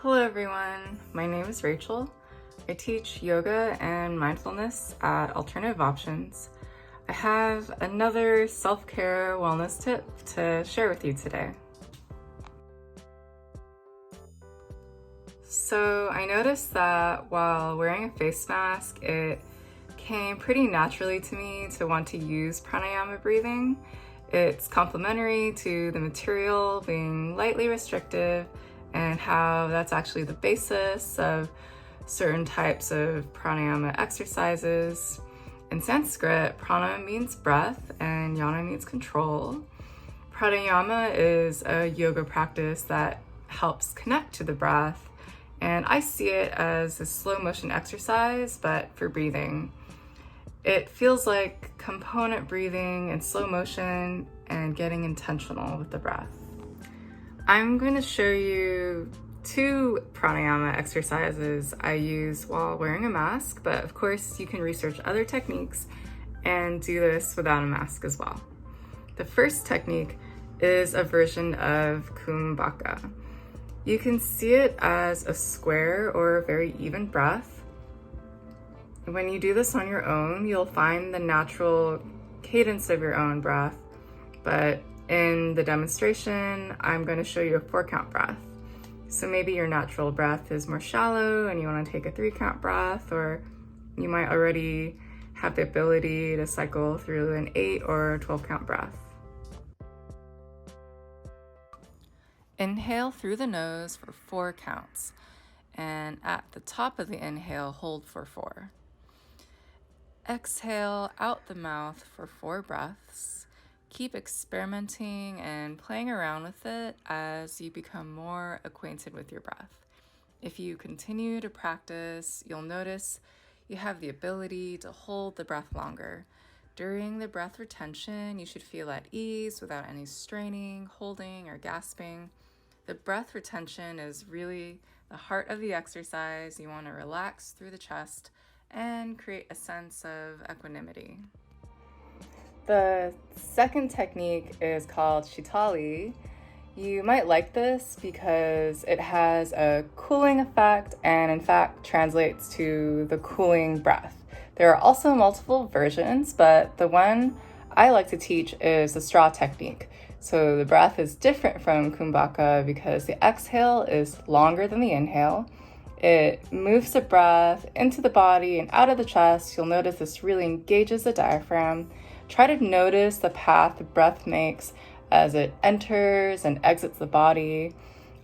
Hello everyone, my name is Rachel. I teach yoga and mindfulness at Alternative Options. I have another self-care wellness tip to share with you today. So I noticed that while wearing a face mask, it came pretty naturally to me to want to use pranayama breathing. It's complementary to the material being lightly restrictive and how that's actually the basis of certain types of pranayama exercises. In Sanskrit, prana means breath and yana means control. Pranayama is a yoga practice that helps connect to the breath, and I see it as a slow motion exercise, but for breathing. It feels like component breathing in slow motion and getting intentional with the breath. I'm going to show you 2 pranayama exercises I use while wearing a mask, but of course you can research other techniques and do this without a mask as well. The first technique is a version of kumbhaka. You can see it as a square or a very even breath. When you do this on your own, you'll find the natural cadence of your own breath, but in the demonstration, I'm going to show you a 4-count breath. So maybe your natural breath is more shallow and you want to take a 3-count breath, or you might already have the ability to cycle through an 8 or 12-count breath. Inhale through the nose for 4 counts, and at the top of the inhale, hold for 4. Exhale out the mouth for 4 breaths. Keep experimenting and playing around with it as you become more acquainted with your breath. If you continue to practice, you'll notice you have the ability to hold the breath longer. During the breath retention, you should feel at ease without any straining, holding, or gasping. The breath retention is really the heart of the exercise. You want to relax through the chest and create a sense of equanimity. The second technique is called Shitali. You might like this because it has a cooling effect and in fact translates to the cooling breath. There are also multiple versions, but the one I like to teach is the straw technique. So the breath is different from kumbhaka because the exhale is longer than the inhale. It moves the breath into the body and out of the chest. You'll notice this really engages the diaphragm. Try to notice the path the breath makes as it enters and exits the body.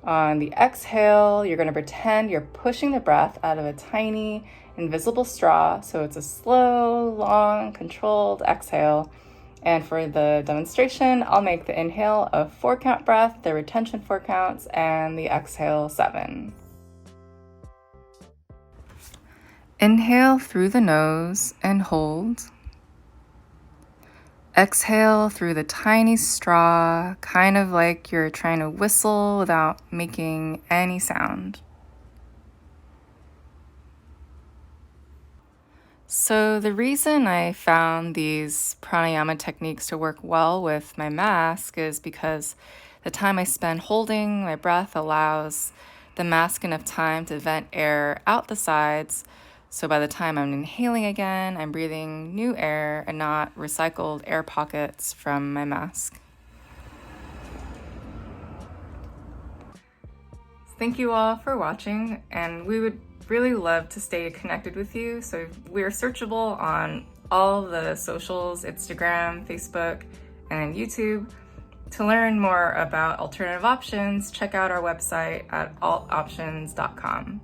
On the exhale, you're going to pretend you're pushing the breath out of a tiny, invisible straw. So it's a slow, long, controlled exhale. And for the demonstration, I'll make the inhale a 4-count breath, the retention 4 counts, and the exhale 7. Inhale through the nose and hold. Exhale through the tiny straw, kind of like you're trying to whistle without making any sound. So the reason I found these pranayama techniques to work well with my mask is because the time I spend holding my breath allows the mask enough time to vent air out the sides. So by the time I'm inhaling again, I'm breathing new air and not recycled air pockets from my mask. Thank you all for watching, and we would really love to stay connected with you. So we're searchable on all the socials, Instagram, Facebook, and YouTube. To learn more about alternative options, check out our website at altoptions.com.